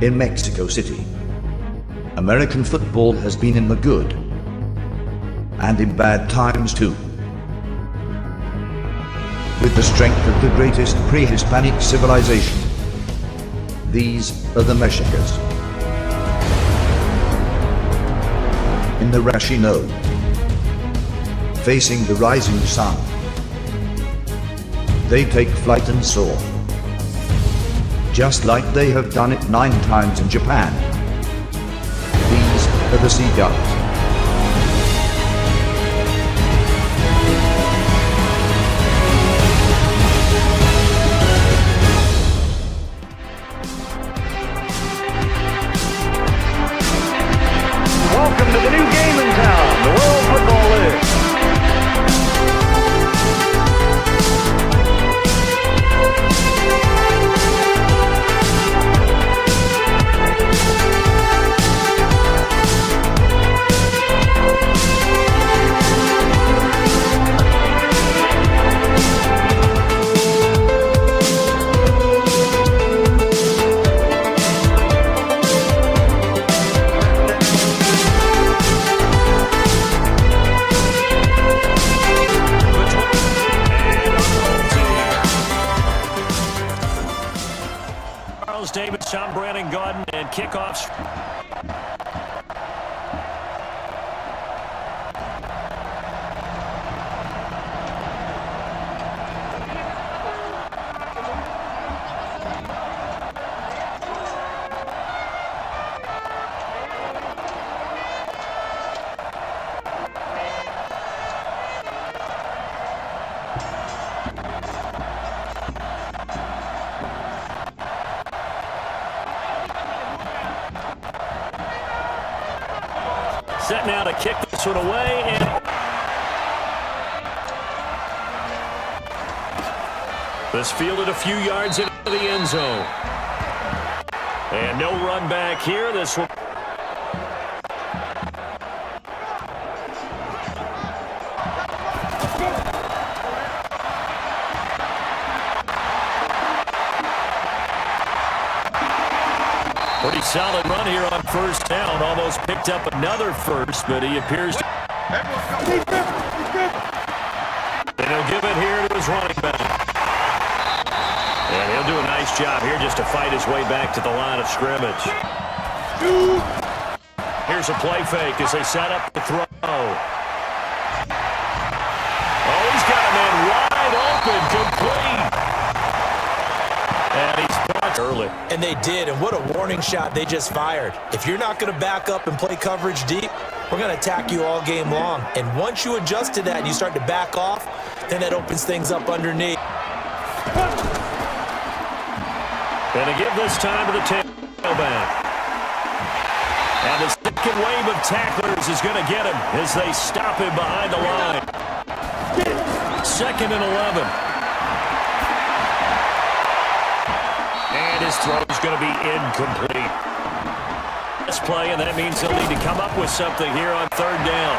in Mexico City. American football has been in the good and in bad times too. With the strength of the greatest pre-Hispanic civilization, these are the Mexicas. In the Narashino, facing the rising sun, they take flight and soar, just like they have done it 9 times in Japan. These are the Seagulls. Welcome to the new game in town, the World Football League. David, Sean Brandon, Gordon, and kickoffs. Set now to kick this one away, and this fielded a few yards into the end zone. And no run back here. This will pretty solid run here on first down. Almost picked up another first, but he appears to... And he'll give it here to his running back. And he'll do a nice job here just to fight his way back to the line of scrimmage. Here's a play fake as they set up the throw. Oh, he's got a man wide open, complete. And he's blocked early. And they did, and what a warning shot they just fired. If you're not going to back up and play coverage deep, we're going to attack you all game long. And once you adjust to that and you start to back off, then that opens things up underneath. Going to give this time to the tailback. And the second wave of tacklers is going to get him as they stop him behind the line. 2nd and 11. And his throw is going to be incomplete. This play, and that means they'll need to come up with something here on 3rd down.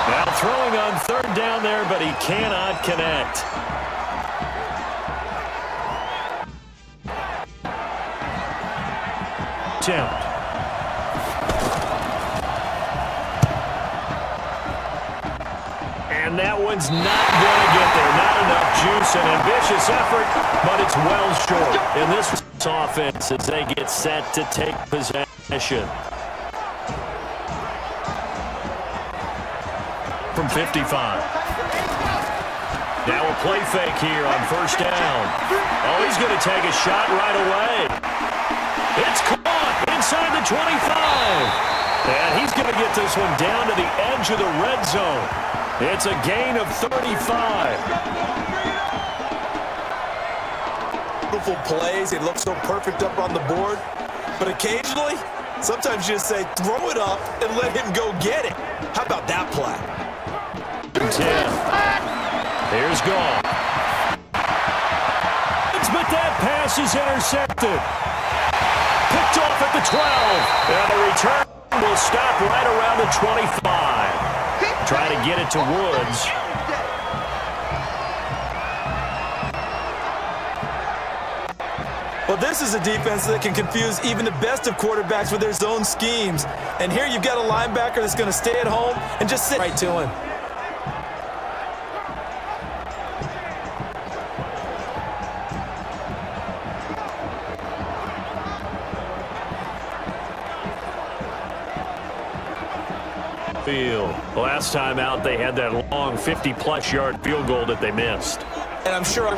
Now throwing on 3rd down there, but he cannot connect. Attempt. And that one's not going to get there. Not enough juice. An ambitious effort, but it's well short. In this offense as they get set to take possession. From 55. Now a play fake here on 1st down. Oh, he's going to take a shot right away. It's caught inside the 25. And he's going to get this one down to the edge of the red zone. It's a gain of 35. Beautiful plays. It looks so perfect up on the board. But occasionally, sometimes you just say, throw it up and let him go get it. How about that play? 10. Here's Gall. But that pass is intercepted. Picked off at the 12. And the return will stop right around the 25. Trying to get it to Woods. Well, this is a defense that can confuse even the best of quarterbacks with their zone schemes. And here you've got a linebacker that's going to stay at home and just sit right to him. Last time out, they had that long 50-plus yard field goal that they missed. And I'm sure,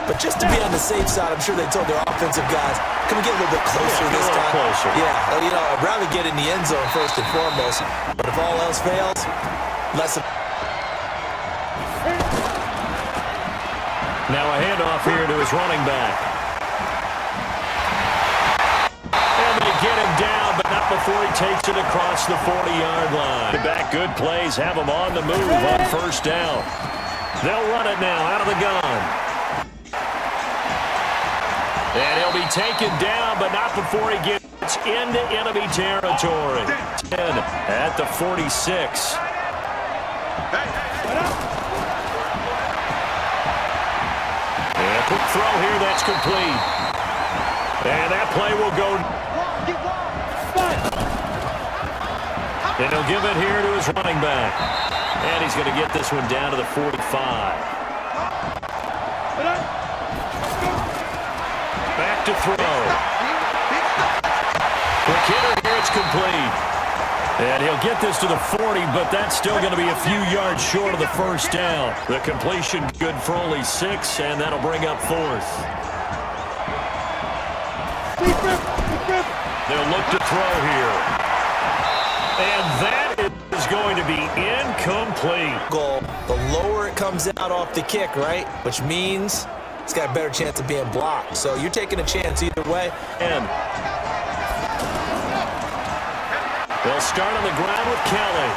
but just to be on the safe side, I'm sure they told their offensive guys, can we get a little bit closer this time? Closer. Yeah, you know, I'd rather get in the end zone first and foremost, but if all else fails, less of... Now a handoff here to his running back. And they get him down, but not before he takes it across the 40-yard line. Back, good plays, have him on the move on first down. They'll run it now out of the gun. And he'll be taken down, but not before he gets into enemy territory. 10 at the 46. And a quick throw here that's complete. And that play will go. And he'll give it here to his running back. And he's going to get this one down to the 45. Back to throw. Quick hitter here, it's complete. And he'll get this to the 40, but that's still going to be a few yards short of the first down. The completion good for only 6, and that'll bring up 4th. They'll look to throw here. And that is going to be incomplete. Goal. The lower it comes out off the kick, right? Which means it's got a better chance of being blocked. So you're taking a chance either way. And they'll start on the ground with Kelly.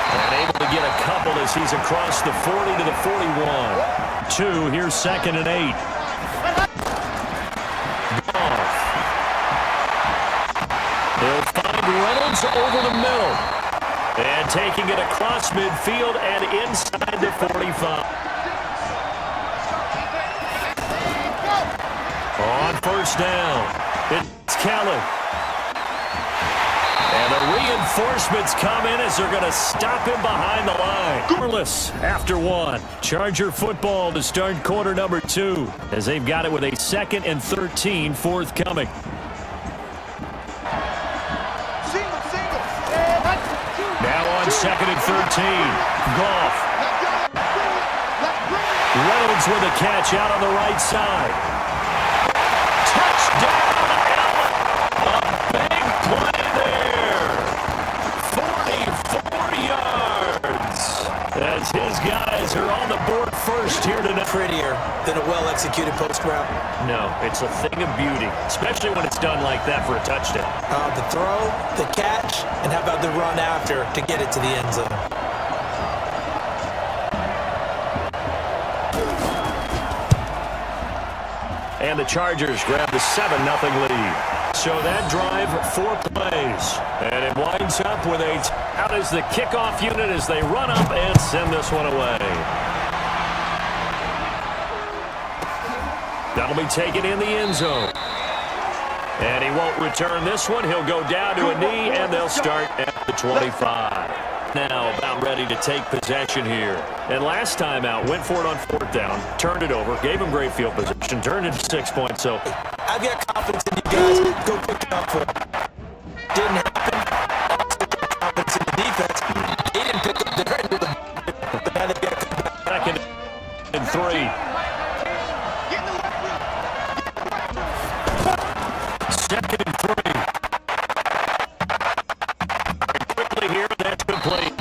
And able to get a couple as he's across the 40 to the 41. 2, here's 2nd and 8. Goff. They'll find Reynolds over the middle. And taking it across midfield and inside the 45. On first down, it's Kelly. And the reinforcements come in as they're going to stop him behind the line. Scoreless after 1. Charger football to start quarter number 2 as they've got it with a 2nd and 13 forthcoming. Now on 2nd and 13. Goff. Reynolds with a catch out on the right side. Touchdown! A big play there. 44 yards. As his guys are on the board first here tonight. Prettier than a well-executed post route. No, it's a thing of beauty, especially when it's done like that for a touchdown. The throw, the catch, and how about the run after to get it to the end zone? And the Chargers grab the 7-0 lead. So that drive, 4 plays. And it winds up with a out as the kickoff unit as they run up and send this one away. That'll be taken in the end zone. And he won't return this one. He'll go down to a knee, and they'll start at the 25. Now about ready to take possession here. And last time out, went for it on 4th down, turned it over, gave him great field position, turned it to 6 points. So I've got confidence in you guys. Go pick it up for it. Didn't happen. Also got confidence in the defense. He didn't pick up their end of the but now they've got to come back. 2nd and 3. 2nd and 3. And quickly here, that's complete.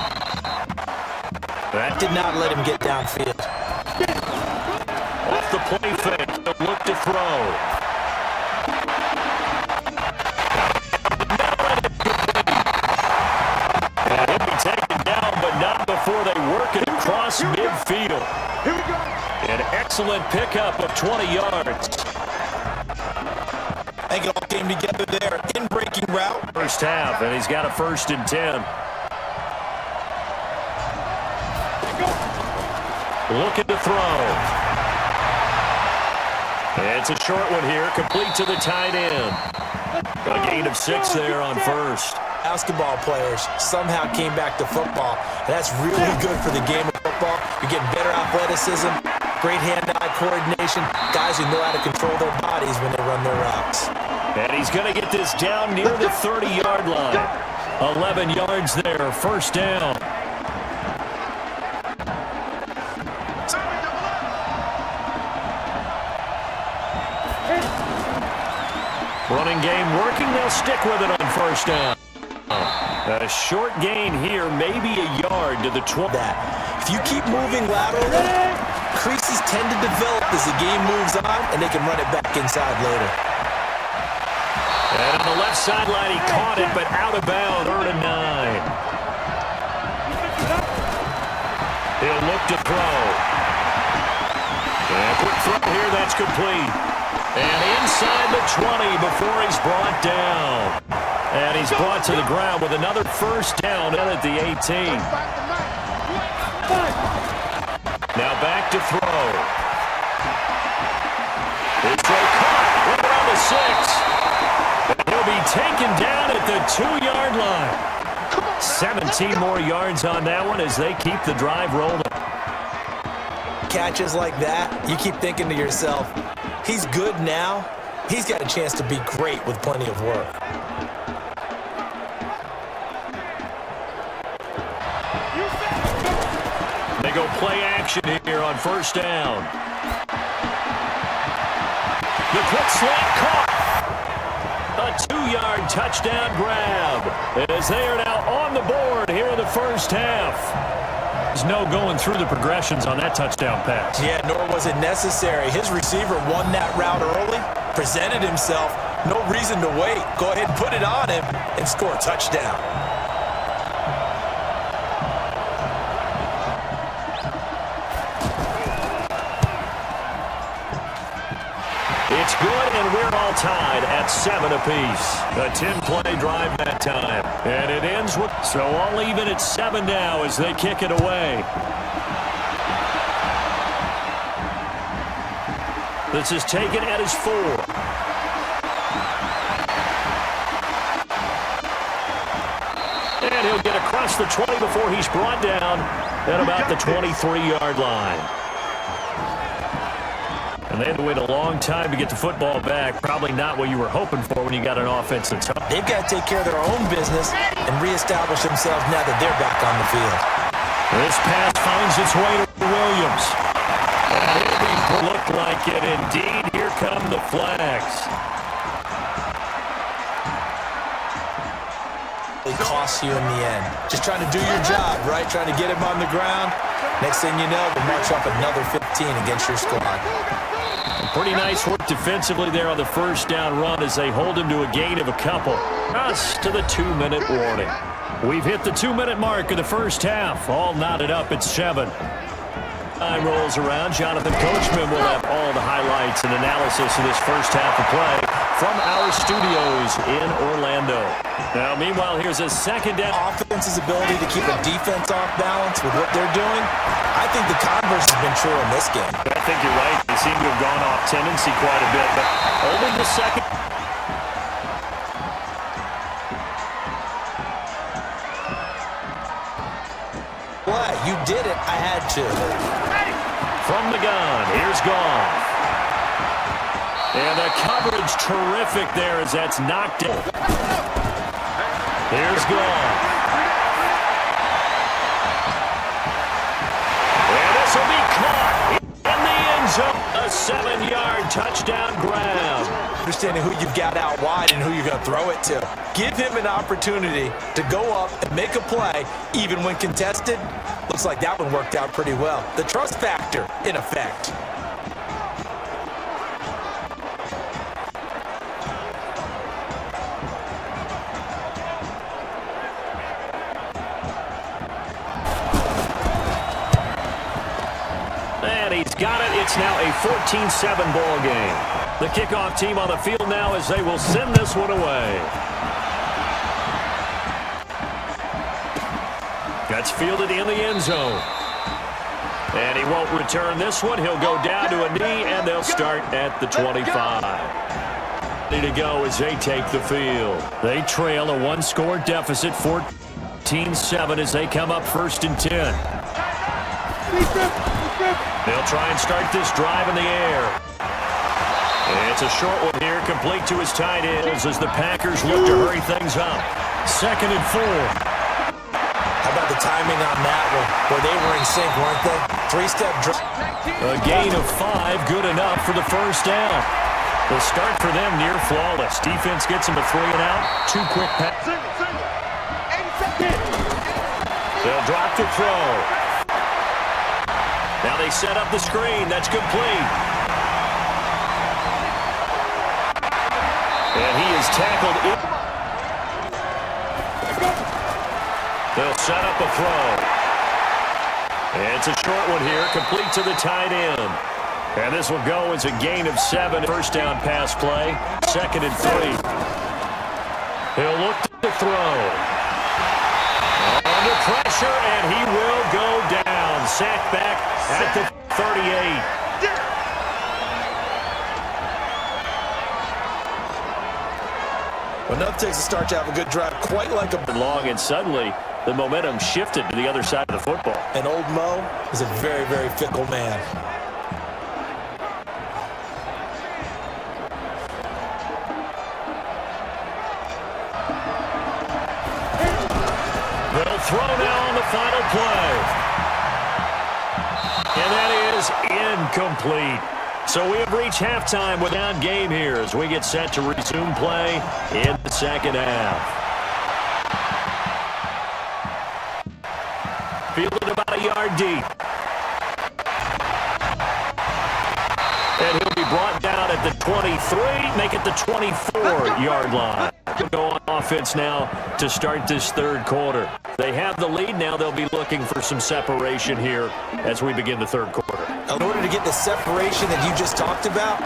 That Did not let him get downfield. off the play fake. They'll look to throw. And he'll be taken down, but not before they work it across midfield. An excellent pickup of 20 yards. I think it all came together there. In-breaking route. First half, and he's got a 1st and 10. Looking to throw. It's a short one here, complete to the tight end. A gain of 6 there on first. Basketball players somehow came back to football. And that's really good for the game of football. You're getting better athleticism, great hand-eye coordination, guys who know how to control their bodies when they run their routes. And he's going to get this down near the 30-yard line. 11 yards there, first down. Running game working, they'll stick with it on first down. A short gain here, maybe a yard to the 20. If you keep moving laterally, creases tend to develop as the game moves on, and they can run it back inside later. And on the left sideline, he caught it, but out of bounds, 3rd and 9. He'll look to throw. And quick throw here, that's complete. And inside the 20 before he's brought down. And he's brought to the ground with another first down in at the 18. Now back to throw. His throw caught right around the 6. And he'll be taken down at the 2-yard line. 17 more yards on that one as they keep the drive rolling. Catches like that, you keep thinking to yourself, he's good now. He's got a chance to be great with plenty of work. They go play action here on first down. The quick slant caught. A 2-yard touchdown grab as they are now on the board here in the first half. There's no going through the progressions on that touchdown pass. Yeah, nor was it necessary. His receiver won that route early, presented himself, no reason to wait. Go ahead and put it on him and score a touchdown. It's good, and we're all tied at 7 apiece. A 10-play drive that time. And it ends with, so all even at 7 now as they kick it away. This is taken at his 4. And he'll get across the 20 before he's brought down at about the 23-yard line. And they had to wait a long time to get the football back. Probably not what you were hoping for when you got an offense that's up. They've got to take care of their own business and reestablish themselves now that they're back on the field. This pass finds its way to Williams. And it looked like it. Indeed, here come the flags. It costs you in the end. Just trying to do your job, right? Trying to get him on the ground. Next thing you know, they'll march up another 15 against your squad. Pretty nice work defensively there on the first down run as they hold him to a gain of a couple. Us to the 2-minute warning. We've hit the 2-minute mark of the first half. All knotted up at 7. Time rolls around. Jonathan Coachman will have all the highlights and analysis of this first half of play from our studios in Orlando. Now, meanwhile, here's a second down. Offense's ability to keep a defense off balance with what they're doing, I think the converse has been true in this game. I think you're right. They seem to have gone off tendency quite a bit, but only the second. What? You did it. I had to. From the gun, here's Goff. And the coverage terrific there as that's knocked in. Here's Goff. And this will be caught in the end zone. A 7-yard touchdown grab. Understanding who you've got out wide and who you're going to throw it to. Give him an opportunity to go up and make a play, even when contested. Looks like that one worked out pretty well. The trust factor, in effect. And he's got it. It's now a 14-7 ball game. The kickoff team on the field now as they will send this one away. That's fielded in the end zone. And he won't return this one. He'll go down to a knee, and they'll start at the 25. Ready to go as they take the field. They trail a one-score deficit, 14-7 as they come up 1st and 10. They'll try and start this drive in the air. It's a short one here, complete to his tight ends as the Packers look to hurry things up. 2nd and 4. How about the timing on that one? Where they were in sync, weren't they? 3-step drive. A gain of 5, good enough for the 1st down. The start for them near flawless. Defense gets them a 3 and out. 2 quick passes. They'll drop the throw. Now they set up the screen. That's complete. And he is tackled in. They'll set up a throw. And it's a short one here, complete to the tight end. And this will go as a gain of 7. 1st down pass play, 2nd and 3. He'll look to throw. Under pressure, and he will go down. Sacked back at the 38. Enough takes to start to have a good drive, quite like a long, and suddenly the momentum shifted to the other side of the football. And old Mo is a very, very fickle man. They'll throw now on the final play. And that is incomplete. So we have reached halftime with a down game here as we get set to resume play in the 2nd half. Fielded about a yard deep. And he'll be brought down at the 23, make it the 24-yard line. Go on offense now to start this 3rd quarter. They have the lead now. They'll be looking for some separation here as we begin the 3rd quarter. In order to get the separation that you just talked about,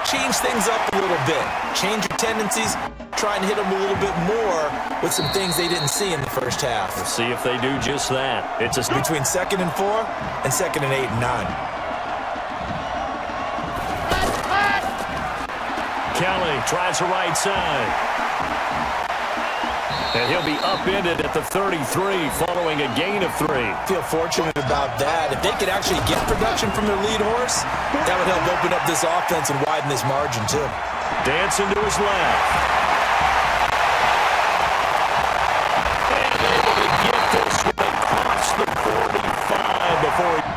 change things up a little bit. Change your tendencies. Try and hit them a little bit more with some things they didn't see in the 1st half. We'll see if they do just that. It's between 2nd and 4 and 2nd and 8 and 9. Kelly tries the right side. And he'll be upended at the 33 following a gain of 3. Feel fortunate about that. If they could actually get production from their lead horse, that would help open up this offense and widen this margin too. Dancing to his left. And able to get this one across the 45 before he...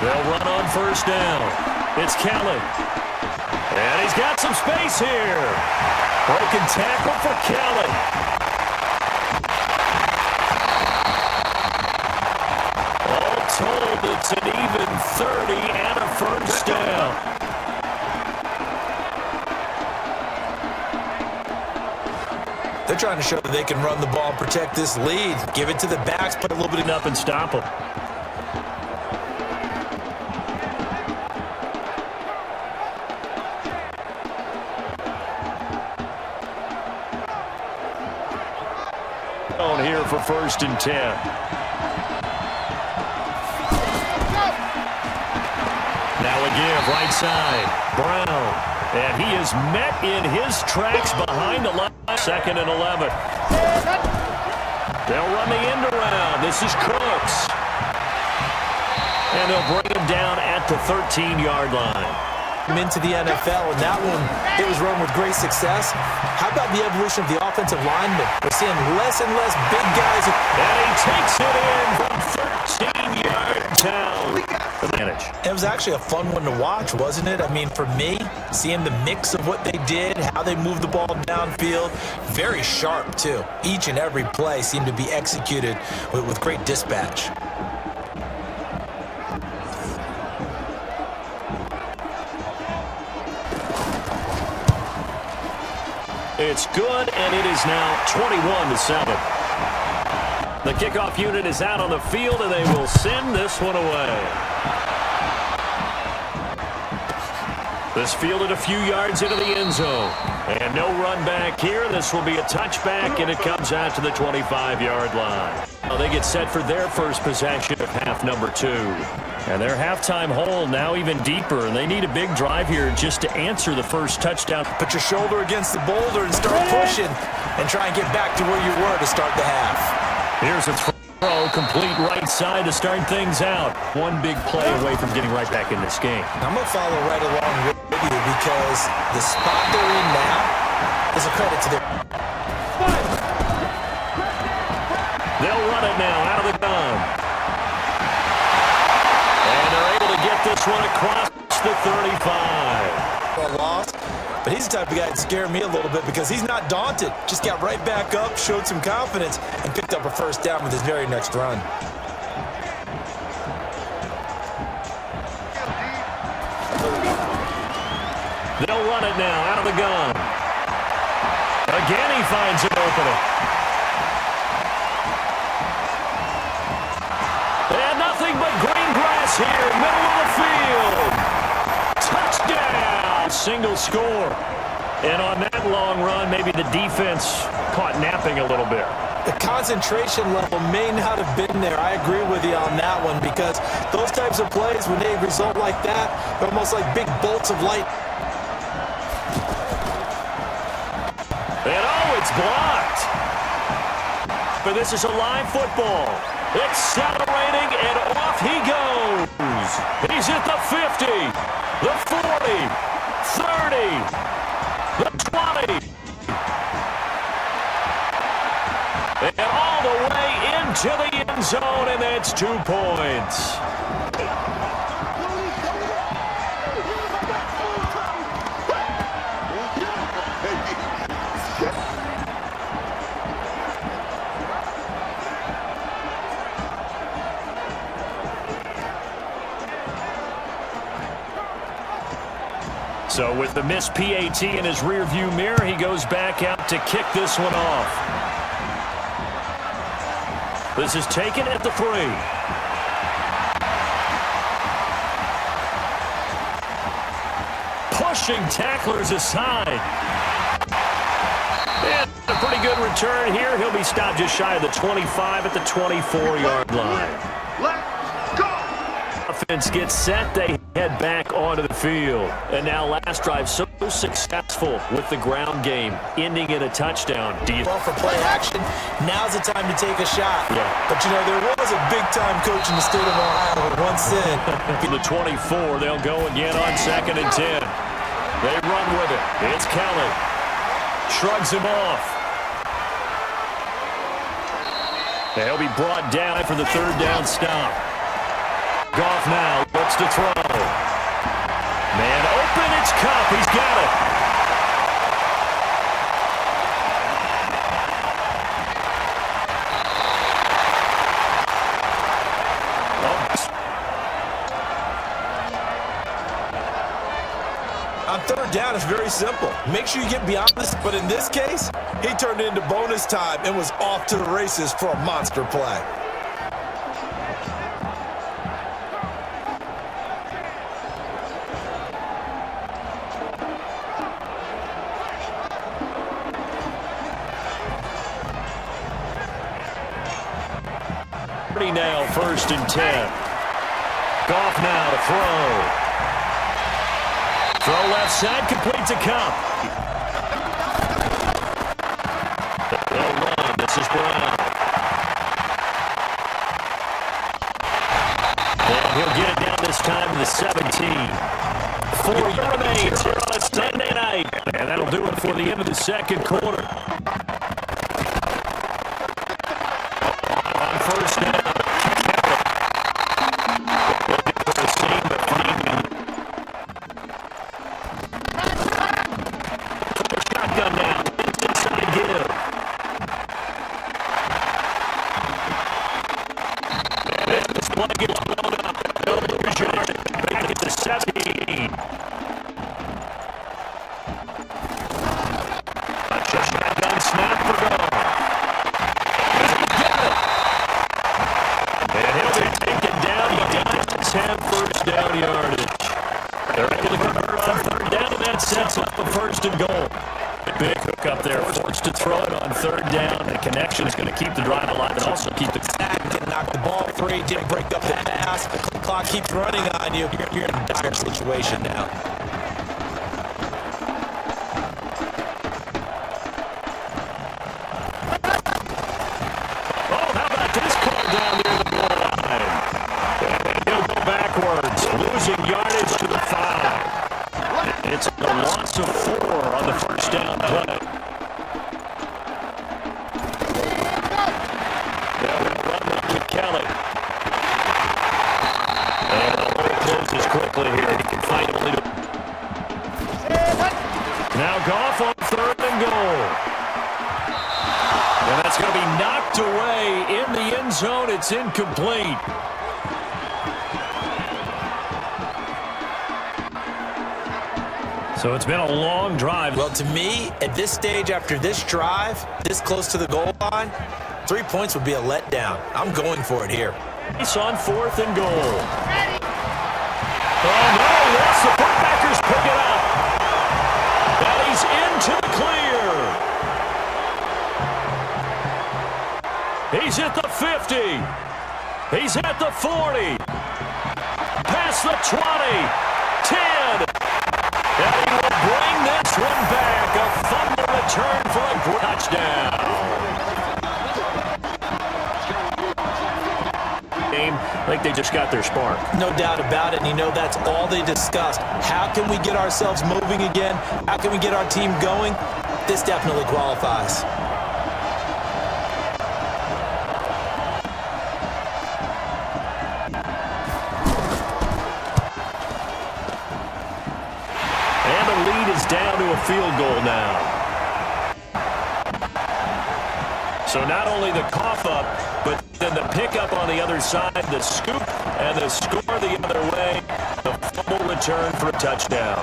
They'll run on 1st down. It's Kelly. And he's got some space here. Broken tackle for Kelly. All told, it's an even 30 and a 1st down. They're trying to show that they can run the ball and protect this lead. Give it to the backs, put a little bit up and stop them. On here for 1st and 10. Now a give, right side. Brown. And he is met in his tracks behind the line. 2nd and 11. They'll run the end around. This is Cooks. And they'll bring him down at the 13-yard line. Into the NFL, and that one, it was run with great success. How about the evolution of the offensive lineman? We're seeing less and less big guys. And he takes it in from 13 yards out. Advantage. It was actually a fun one to watch, wasn't it? I mean, for me, seeing the mix of what they did, how they moved the ball downfield, very sharp, too. Each and every play seemed to be executed with great dispatch. It's good, and it is now 21-7. The kickoff unit is out on the field, and they will send this one away. This fielded a few yards into the end zone. And no run back here. This will be a touchback, and it comes out to the 25-yard line. Well, they get set for their first possession of half number 2. And their halftime hole now even deeper, and they need a big drive here just to answer the first touchdown. Put your shoulder against the boulder and start pushing and try and get back to where you were to start the half. Here's a throw, complete right side to start things out. One big play away from getting right back in this game. I'm going to follow right along with you because the spot they're in now is a credit to their... They'll run it now out of the gun. And they're able to get this one across the 35. A loss, but he's the type of guy that scared me a little bit because he's not daunted. Just got right back up, showed some confidence, and picked up a first down with his very next run. They'll run it now out of the gun. Again, he finds an opening. And nothing but green grass here, middle of the field. Touchdown! Single score. And on that long run, maybe the defense caught napping a little bit. The concentration level may not have been there. I agree with you on that one because those types of plays, when they result like that, they're almost like big bolts of light. And oh, it's blocked. But this is a live football. Accelerating, and off he goes. He's at the 50, the 40, 30, the 20. And all the way into the end zone, and that's 2 points. So with the missed PAT in his rearview mirror, he goes back out to kick this one off. This is taken at the 3. Pushing tacklers aside. And a pretty good return here. He'll be stopped just shy of the 25 at the 24-yard line. Let's go! Offense gets set. They head back onto the field. And now last drive so successful with the ground game, ending in a touchdown. Well, for play action, now's the time to take a shot. Yeah. But, you know, there was a big-time coach in the state of Ohio who once said... In the 24, they'll go again on 2nd and 10. They run with it. It's Kelly. Shrugs him off. They'll be brought down for the 3rd down stop. Goff now looks to throw. Man open, it's Cup. He's got it. On 3rd down, it's very simple. Make sure you get beyond this. But in this case, he turned it into bonus time and was off to the races for a monster play. Now 1st and 10. Goff now to throw. Throw left side, complete to Cup. They'll run. This is Brown. And he'll get it down this time to the 17. 4 remains here on a Sunday night. And that'll do it for the end of the 2nd quarter. On 1st down. Sets up a 1st and goal. there, forced to throw it on third down. The connection is going to keep the drive alive and also keep the sack. Didn't knock the ball free, didn't break up the pass. The clock keeps running on you. You're in a dire situation now. Oh, how about this call down near the goal line? And he'll go backwards, losing yardage to the 5. It's a loss of 4 on the first down play. They'll run to Kelly. And the hole closes quickly here. He can find only to... Now Goff on third and goal. And that's going to be knocked away in the end zone. It's incomplete. So it's been a long drive. Well, to me, at this stage after this drive, this close to the goal line, 3 points would be a letdown. I'm going for it here. He's on fourth and goal. Oh, no, yes, the putbackers pick it up. And he's into the clear. He's at the 50. He's at the 40. Past the 20. 10. And he will bring this one back. A fumble return for a touchdown. I think they just got their spark. No doubt about it, and you know that's all they discussed. How can we get ourselves moving again? How can we get our team going? This definitely qualifies. And the lead is down to a field goal now. So not only the cough up, but then the pickup on the other side, the scoop, and the score the other way. The fumble return for a touchdown.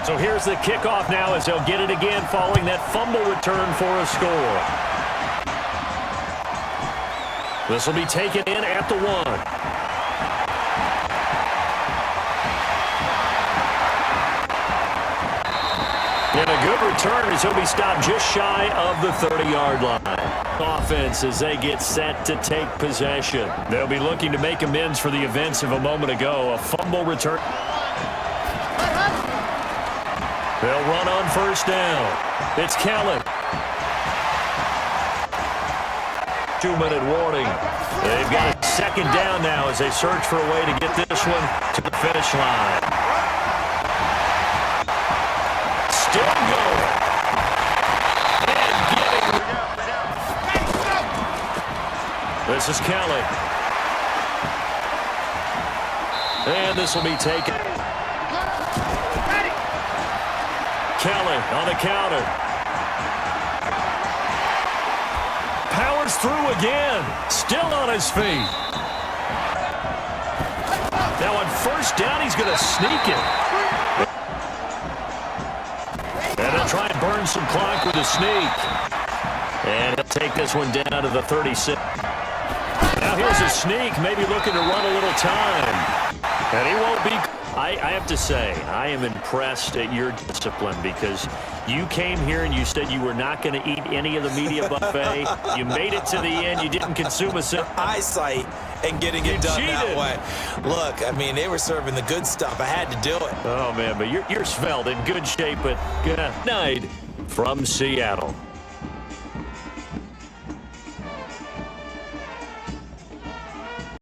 So here's the kickoff now as they'll get it again following that fumble return for a score. This will be taken in at the 1. And a good return as he'll be stopped just shy of the 30-yard line. Offense as they get set to take possession. They'll be looking to make amends for the events of a moment ago. A fumble return. They'll run on first down. It's Kelly. 2-minute warning. They've got a second down now as they search for a way to get this one to the finish line. Still going. And getting. This is Kelly. And this will be taken. Kelly on the counter. Powers through again. Still on his feet. Now on first down, he's going to sneak it. And they'll try and burn some clock with a sneak. And he'll take this one down to the 36. Now here's a sneak, maybe looking to run a little time. And he won't be... I have to say, I am impressed at your discipline because you came here and you said you were not going to eat any of the media buffet. You made it to the end. You didn't consume a single... Eyesight and getting it done that way. Look, I mean, they were serving the good stuff. I had to do it. Oh, man, but you're svelte, in good shape, but good night from Seattle.